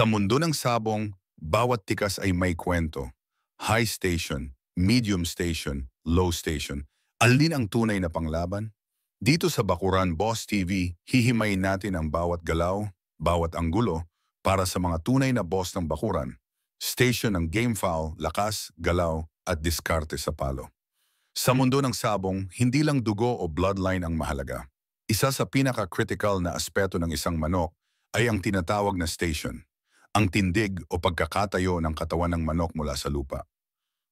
Sa mundo ng sabong, bawat tikas ay may kwento. High station, medium station, low station. Alin ang tunay na panglaban? Dito sa Bakuran Boss TV, hihimayin natin ang bawat galaw, bawat anggulo, para sa mga tunay na boss ng Bakuran. Station ng game foul, lakas, galaw, at diskarte sa palo. Sa mundo ng sabong, hindi lang dugo o bloodline ang mahalaga. Isa sa pinaka-critical na aspeto ng isang manok ay ang tinatawag na station. Ang tindig o pagkakatayo ng katawan ng manok mula sa lupa.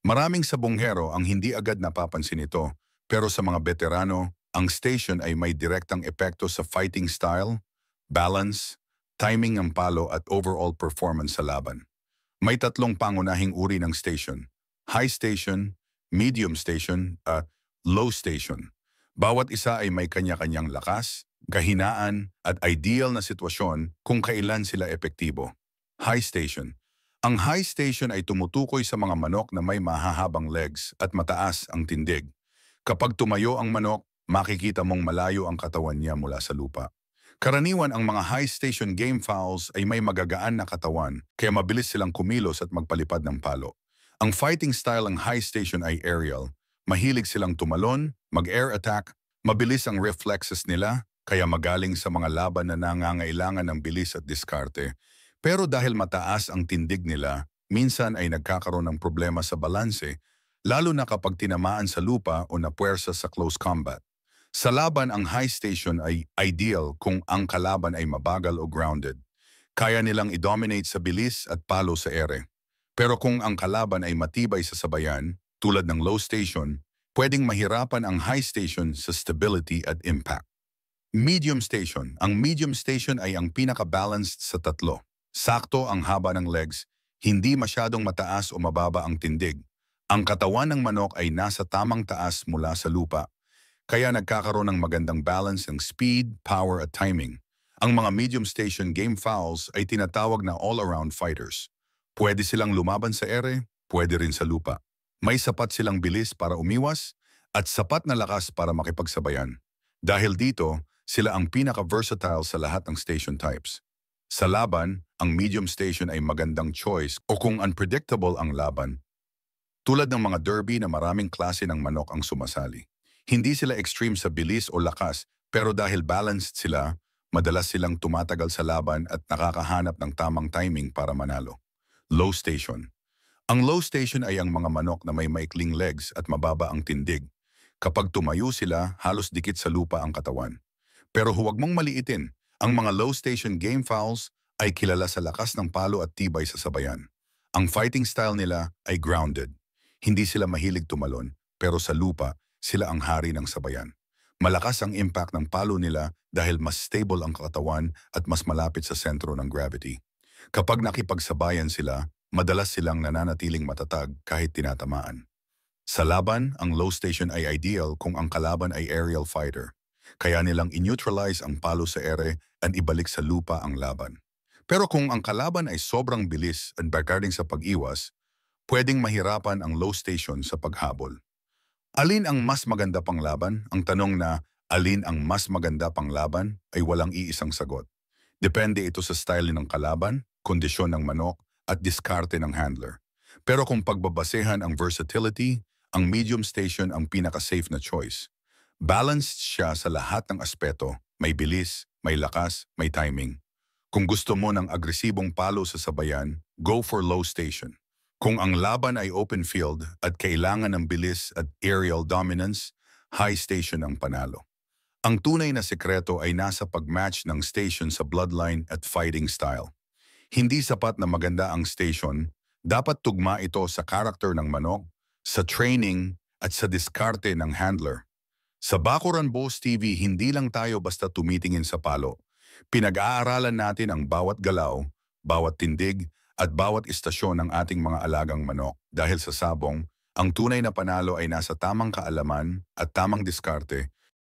Maraming sabonghero ang hindi agad napapansin ito, pero sa mga veterano, ang station ay may direktang epekto sa fighting style, balance, timing ng palo at overall performance sa laban. May tatlong pangunahing uri ng station: high station, medium station, at low station. Bawat isa ay may kanya-kanyang lakas, kahinaan, at ideal na sitwasyon kung kailan sila epektibo. High station. Ang high station ay tumutukoy sa mga manok na may mahahabang legs at mataas ang tindig. Kapag tumayo ang manok, makikita mong malayo ang katawan niya mula sa lupa. Karaniwan ang mga high station game fowls ay may magagaan na katawan, kaya mabilis silang kumilos at magpalipad ng palo. Ang fighting style ng high station ay aerial. Mahilig silang tumalon, mag-air attack, mabilis ang reflexes nila, kaya magaling sa mga laban na nangangailangan ng bilis at diskarte. Pero dahil mataas ang tindig nila, minsan ay nagkakaroon ng problema sa balanse, lalo na kapag tinamaan sa lupa o napuwersa sa close combat. Sa laban, ang high station ay ideal kung ang kalaban ay mabagal o grounded. Kaya nilang i-dominate sa bilis at palo sa ere. Pero kung ang kalaban ay matibay sa sabayan, tulad ng low station, pwedeng mahirapan ang high station sa stability at impact. Medium station. Ang medium station ay ang pinaka-balanced sa tatlo. Sakto ang haba ng legs, hindi masyadong mataas o mababa ang tindig. Ang katawan ng manok ay nasa tamang taas mula sa lupa, kaya nagkakaroon ng magandang balance ng speed, power at timing. Ang mga medium station game fowls ay tinatawag na all-around fighters. Pwede silang lumaban sa ere, pwede rin sa lupa. May sapat silang bilis para umiwas at sapat na lakas para makipagsabayan. Dahil dito, sila ang pinaka-versatile sa lahat ng station types. Sa laban, ang medium station ay magandang choice o kung unpredictable ang laban. Tulad ng mga derby na maraming klase ng manok ang sumasali. Hindi sila extreme sa bilis o lakas, pero dahil balanced sila, madalas silang tumatagal sa laban at nakakahanap ng tamang timing para manalo. Low station. Ang low station ay ang mga manok na may maikling legs at mababa ang tindig. Kapag tumayo sila, halos dikit sa lupa ang katawan. Pero huwag mong maliitin. Ang mga low station game fowls ay kilala sa lakas ng palo at tibay sa sabayan. Ang fighting style nila ay grounded. Hindi sila mahilig tumalon, pero sa lupa, sila ang hari ng sabayan. Malakas ang impact ng palo nila dahil mas stable ang katawan at mas malapit sa sentro ng gravity. Kapag nakipagsabayan sila, madalas silang nananatiling matatag kahit tinatamaan. Sa laban, ang low station ay ideal kung ang kalaban ay aerial fighter. Kaya nilang i-neutralize ang palo sa ere at ibalik sa lupa ang laban. Pero kung ang kalaban ay sobrang bilis at regarding sa pag-iwas, pwedeng mahirapan ang low station sa paghabol. Alin ang mas maganda pang laban? Ang tanong na alin ang mas maganda pang laban ay walang iisang sagot. Depende ito sa style ng kalaban, kondisyon ng manok, at diskarte ng handler. Pero kung pagbabasehan ang versatility, ang medium station ang pinaka-safe na choice. Balanced siya sa lahat ng aspeto, may bilis, may lakas, may timing. Kung gusto mo ng agresibong palo sa sabayan, go for low station. Kung ang laban ay open field at kailangan ng bilis at aerial dominance, high station ang panalo. Ang tunay na sekreto ay nasa pag-match ng station sa bloodline at fighting style. Hindi sapat na maganda ang station, dapat tugma ito sa karakter ng manok, sa training at sa diskarte ng handler. Sa Bakuran Boss TV, hindi lang tayo basta tumitingin sa palo. Pinag-aaralan natin ang bawat galaw, bawat tindig, at bawat istasyon ng ating mga alagang manok. Dahil sa sabong, ang tunay na panalo ay nasa tamang kaalaman at tamang diskarte,